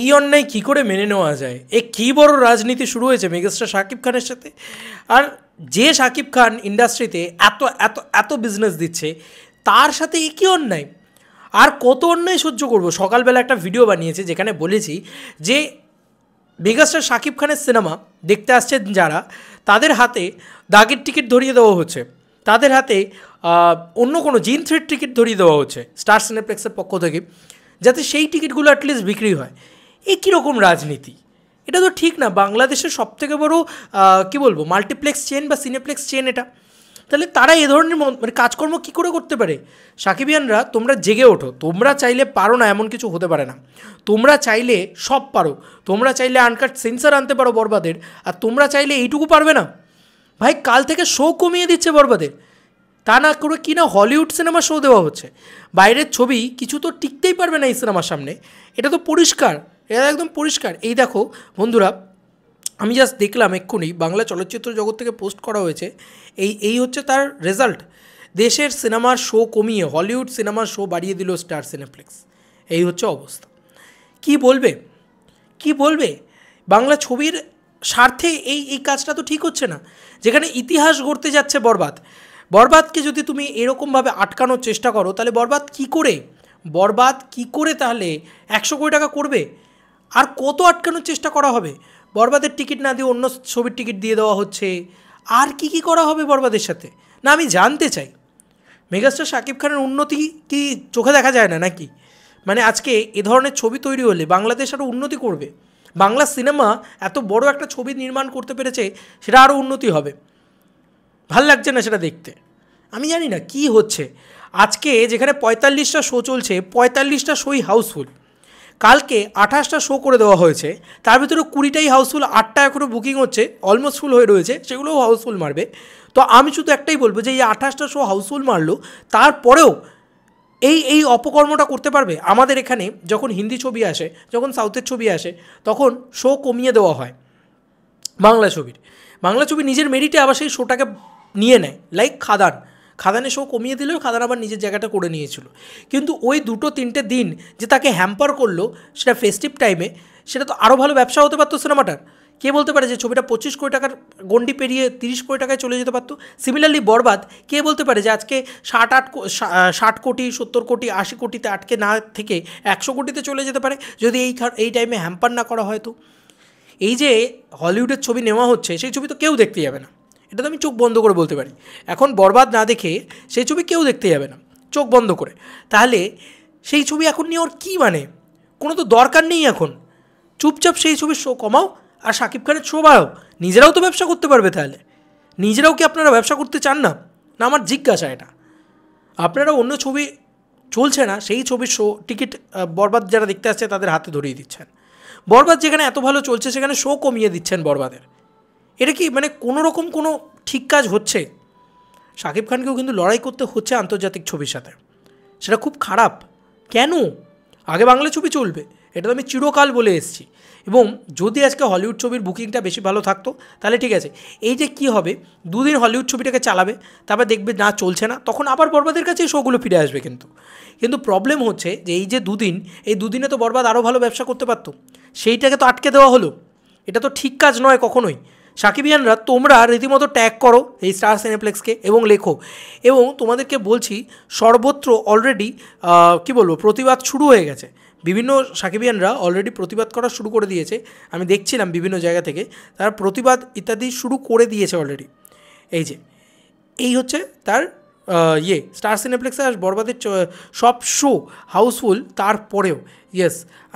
এই অন্যায় কী করে মেনে নেওয়া যায়? এ কী বড় রাজনীতি শুরু হয়েছে মেগাস্টার শাকিব খানের সাথে। আর যে শাকিব খান ইন্ডাস্ট্রিতে এত এত এত বিজনেস দিচ্ছে তার সাথে এ কী অন্যায়? আর কত অন্যায় সহ্য করব? সকালবেলা একটা ভিডিও বানিয়েছে যেখানে বলেছি যে মেগাস্টার শাকিব খানের সিনেমা দেখতে আসছেন যারা, তাদের হাতে দাগের টিকিট ধরিয়ে দেওয়া হচ্ছে, তাদের হাতে অন্য কোনো জিন থ্রির টিকিট ধরিয়ে দেওয়া হচ্ছে স্টার সিনেপ্লেক্সের পক্ষ থেকে, যাতে সেই টিকিটগুলো অ্যাটলিস্ট বিক্রি হয়। এই কীরকম রাজনীতি? এটা তো ঠিক না। বাংলাদেশের সবথেকে বড় কী বলবো মাল্টিপ্লেক্স চেন বা সিনেপ্লেক্স চেন এটা। তাহলে তারা এ ধরনের মানে কাজকর্ম কী করে করতে পারে? সাকিবিয়ানরা তোমরা জেগে ওঠো। তোমরা চাইলে পারো না এমন কিছু হতে পারে না। তোমরা চাইলে সব পারো। তোমরা চাইলে আনকাট সেন্সার আনতে পারো বরবাদের, আর তোমরা চাইলে এইটুকু পারবে না? ভাই কাল থেকে শো কমিয়ে দিচ্ছে বরবাদের। তা না করে কি না হলিউড সিনেমা শো দেওয়া হচ্ছে। বাইরের ছবি কিছু তো টিকতেই পারবে না এই সিনেমার সামনে। এটা তো পরিষ্কার, এটা একদম পরিষ্কার। এই দেখো বন্ধুরা, আমি জাস্ট দেখলাম এক্ষুনি বাংলা চলচ্চিত্র জগৎ থেকে পোস্ট করা হয়েছে, এই হচ্ছে তার রেজাল্ট। দেশের সিনেমার শো কমিয়ে হলিউড সিনেমার শো বাড়িয়ে দিল স্টার সিনেপ্লেক্স। এই হচ্ছে অবস্থা। কি বলবে, কি বলবে? বাংলা ছবির স্বার্থে এই কাজটা তো ঠিক হচ্ছে না। যেখানে ইতিহাস গড়তে যাচ্ছে বরবাদ, বরবাদকে যদি তুমি এরকমভাবে আটকানোর চেষ্টা করো, তাহলে বরবাদ কি করে তাহলে 100 কোটি টাকা করবে? আর কত আটকানোর চেষ্টা করা হবে? বরবাদের টিকিট না দিয়ে অন্য ছবির টিকিট দিয়ে দেওয়া হচ্ছে। আর কি করা হবে বরবাদের সাথে? না আমি জানতে চাই, মেগাস্টার শাকিব খানের উন্নতি কি চোখে দেখা যায় না নাকি? মানে আজকে এ ধরনের ছবি তৈরি হলে বাংলাদেশ আরও উন্নতি করবে। বাংলা সিনেমা এত বড় একটা ছবি নির্মাণ করতে পেরেছে, সেটা আরও উন্নতি হবে। ভাল লাগছে না সেটা দেখতে। আমি জানি না কি হচ্ছে। আজকে যেখানে 45টা শো চলছে, 45টা শোই হাউসফুল। কালকে 28টা শো করে দেওয়া হয়েছে, তার ভিতরে 20টাই হাউসফুল, 8টা এখনও বুকিং হচ্ছে, অলমোস্ট ফুল হয়ে রয়েছে, সেগুলোও হাউসফুল মারবে। তো আমি শুধু একটাই বলবো যে এই 28টা শো হাউসফুল মারলো, তারপরেও এই অপকর্মটা করতে পারবে? আমাদের এখানে যখন হিন্দি ছবি আসে, যখন সাউথের ছবি আসে, তখন শো কমিয়ে দেওয়া হয় বাংলা ছবি নিজের মেরিটে আবার সেই শোটাকে নিয়ে নেয়। লাইক খাদানে শো কমিয়ে দিলেও খাদান আবার নিজের জায়গাটা করে নিয়েছিল। কিন্তু ওই 2-3টে দিন যে তাকে হ্যাম্পার করলো, সেটা ফেস্টিভ টাইমে, সেটা তো আরও ভালো ব্যবসা হতে পারতো সিনেমাটার। কে বলতে পারে যে ছবিটা 25 কোটি টাকার গন্ডি পেরিয়ে 30 কোটি টাকায় চলে যেতে পারতো? সিমিলারলি বরবাদ, কে বলতে পারে যে আজকে 60 কোটি 70 কোটি 80 কোটিতে আটকে না থেকে 100 কোটিতে চলে যেতে পারে যদি এই টাইমে হ্যাম্পার না করা হয়? তো এই যে হলিউডের ছবি নেওয়া হচ্ছে, সেই ছবি তো কেউ দেখতে যাবে না, এটা তো আমি চোখ বন্ধ করে বলতে পারি। এখন বরবাদ না দেখে সেই ছবি কেউ দেখতে যাবে না, চোখ বন্ধ করে। তাহলে সেই ছবি এখন নিয়ে ওর কী মানে? কোনো তো দরকার নেই এখন। চুপচাপ সেই ছবির শো কমাও আর শাকিব খানের শো বাড়াও, নিজেরাও তো ব্যবসা করতে পারবে। তাহলে নিজেরাও কি আপনারা ব্যবসা করতে চান না? না আমার জিজ্ঞাসা এটা। আপনারা অন্য ছবি চলছে না, সেই ছবির শো টিকিট বরবাদ যারা দেখতে আসছে তাদের হাতে ধরিয়ে দিচ্ছেন। বরবাদ যেখানে এত ভালো চলছে সেখানে শো কমিয়ে দিচ্ছেন বরবাদের। এটা কি মানে কোনো রকম কোনো ঠিক কাজ হচ্ছে? শাকিব খানকেও কিন্তু লড়াই করতে হচ্ছে আন্তর্জাতিক ছবির সাথে, সেটা খুব খারাপ। কেন? আগে বাংলা ছবি চলবে, এটা তো আমি চিরকাল বলে এসেছি। এবং যদি আজকে হলিউড ছবির বুকিংটা বেশি ভালো থাকতো তাহলে ঠিক আছে। এই যে কী হবে, 2 দিন হলিউড ছবিটাকে চালাবে, তারপর দেখবে না চলছে না, তখন আবার বরবাদের কাছে এই শোগুলো ফিরে আসবে। কিন্তু প্রবলেম হচ্ছে যে এই যে 2 দিন, এই 2 দিনে তো বরবাদ আরও ভালো ব্যবসা করতে পারতো, সেইটাকে তো আটকে দেওয়া হলো। এটা তো ঠিক কাজ নয় কখনোই। সাকিবিয়ানরা তোমরা রীতিমতো ট্যাগ করো এই স্টার সিনেপ্লেক্সকে এবং লেখো। এবং তোমাদেরকে বলছি, সর্বত্র অলরেডি কী বলবো প্রতিবাদ শুরু হয়ে গেছে। বিভিন্ন সাকিবিয়ানরা অলরেডি প্রতিবাদ করা শুরু করে দিয়েছে। আমি দেখছিলাম বিভিন্ন জায়গা থেকে তারা প্রতিবাদ ইত্যাদি শুরু করে দিয়েছে অলরেডি। এই হচ্ছে তার স্টার সিনেপ্লেক্সে আজ বরবাদের সব শো হাউসফুল। তারপরেও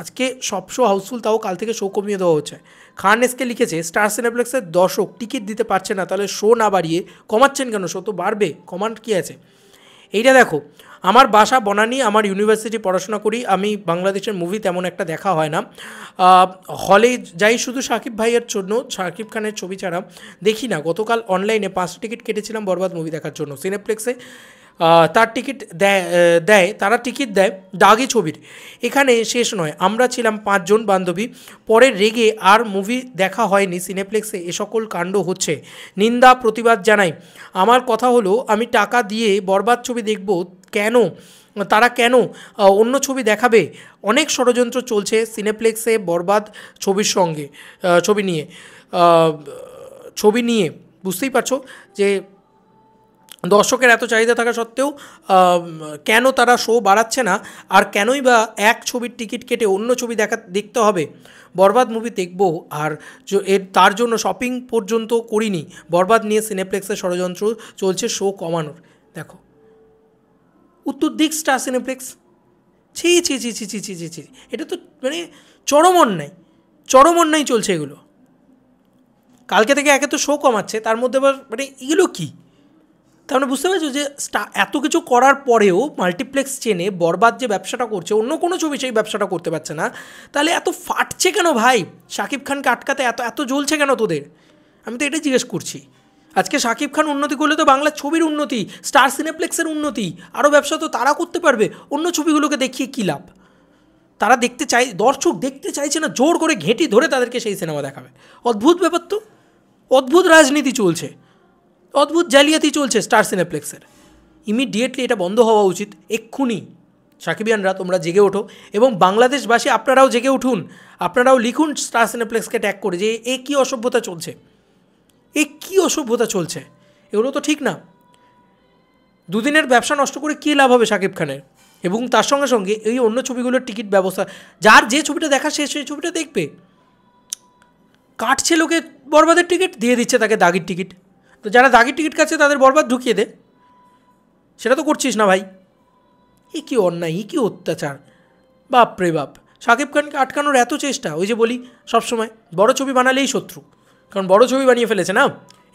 আজকে সব শো হাউসফুল, তাও কাল থেকে শো কমিয়ে দেওয়া হচ্ছে। খান এসকে লিখেছে স্টার সিনেপ্লেক্সের দর্শক টিকিট দিতে পারছে না, তাহলে শো না বাড়িয়ে কমাচ্ছেন কেন? শো তো বাড়বে, কমান কী আছে? এইটা দেখো, আমার বাসা বনানী, আমার ইউনিভার্সিটি পড়াশোনা করি, আমি বাংলাদেশের মুভি তেমন একটা দেখা হয় না, হলে যাই শুধু শাকিব ভাইয়ের জন্য, শাকিব খানের ছবি ছাড়া দেখি না। গতকাল অনলাইনে 5টা টিকিট কেটেছিলাম বরবাদ মুভি দেখার জন্য। সিনেপ্লেক্সে তার টিকিট দেয় তারা টিকিট দেয় দাগি ছবির। এখানে শেষ নয়, আমরা ছিলাম 5 জন বান্ধবী, পরে রেগে আর মুভি দেখা হয়নি। সিনেপ্লেক্সে এ সকল কাণ্ড হচ্ছে, নিন্দা প্রতিবাদ জানাই। আমার কথা হলো, আমি টাকা দিয়ে বরবাদ ছবি দেখব কেন? তারা কেন অন্য ছবি দেখাবে, অনেক ষড়যন্ত্র চলছে সিনেপ্লেক্সে বরবাদ ছবি নিয়ে বুঝতেই পারছো যে দর্শকের এত চাহিদা থাকা সত্ত্বেও কেন তারা শো বাড়াচ্ছে না, আর কেনই বা এক ছবির টিকিট কেটে অন্য ছবি দেখতে হবে। বরবাদ মুভি দেখব আর তার জন্য শপিং পর্যন্ত করিনি। বরবাদ নিয়ে সিনেপ্লেক্সের ষড়যন্ত্র চলছে শো কমানোর। দেখো উত্তর দিক স্টার সিনেপ্লেক্স, ছি ছি ছি ছি ছি ছি ছি ছি, এটা তো মানে চরম অন্যায় চলছে এগুলো। কালকে থেকে একে তো শো কমাচ্ছে, তার মধ্যে আবার মানে এগুলো কী? তার মানে বুঝতে পারছো যে এত কিছু করার পরেও মাল্টিপ্লেক্স চেনে বরবাদ যে ব্যবসাটা করছে, অন্য কোনো ছবি সেই ব্যবসাটা করতে পারছে না, তাহলে এত ফাটছে কেন ভাই? শাকিব খানকে আটকাতে এত জ্বলছে কেন তোদের? আমি তো এটাই জিজ্ঞেস করছি। আজকে শাকিব খান উন্নতি করলে তো বাংলার ছবির উন্নতি, স্টার সিনেপ্লেক্সের উন্নতি, আরও ব্যবসা তো তারা করতে পারবে। অন্য ছবিগুলোকে দেখিয়ে কী লাভ? তারা দর্শক দেখতে চাইছে না, জোর করে ঘেঁটি ধরে তাদেরকে সেই সিনেমা দেখাবে। অদ্ভুত ব্যাপার তো, অদ্ভুত রাজনীতি চলছে, অদ্ভুত জালিয়াতি চলছে স্টার সিনেপ্লেক্সের। ইমিডিয়েটলি এটা বন্ধ হওয়া উচিত, এক্ষুনি। সাকিবিয়ানরা তোমরা জেগে ওঠো, এবং বাংলাদেশবাসী আপনারাও জেগে উঠুন, আপনারাও লিখুন স্টার সিনেপ্লেক্সকে ট্যাগ করে যে এ কী অসভ্যতা চলছে, এগুলো তো ঠিক না। দুদিনের ব্যবসা নষ্ট করে কী লাভ হবে শাকিব খানের? এবং তার সঙ্গে সঙ্গে এই অন্য ছবিগুলোর টিকিট ব্যবস্থা, যার যে ছবিটা দেখা সেই ছবিটা দেখবে। কাটছে লোকে বরবাদের টিকিট, দিয়ে দিচ্ছে তাকে দাগির টিকিট। তো যারা দাগির টিকিট কাটছে তাদের বরবাদ ঢুকিয়ে দে, সেটা তো করছিস না ভাই। এ কী অন্যায়, এ কী অত্যাচার, বাপ রে বাপ। শাকিব খানকে আটকানোর এত চেষ্টা, ওই যে বলি সবসময় বড় ছবি বানালেই শত্রু, কারণ বড় ছবি বানিয়ে ফেলেছে না।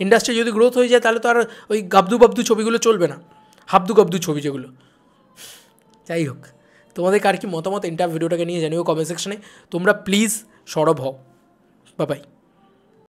ইন্ডাস্ট্রি যদি গ্রোথ হয়ে যায় তাহলে তো আর ওই গাবদু বাবদু ছবিগুলো চলবে না, হাবদু গাবদু ছবি যেগুলো। যাই হোক, তোমাদের কার কি মতামত ভিডিওটাকে নিয়ে জানিও কমেন্ট সেকশনে। তোমরা প্লিজ সরব হও। Bye bye.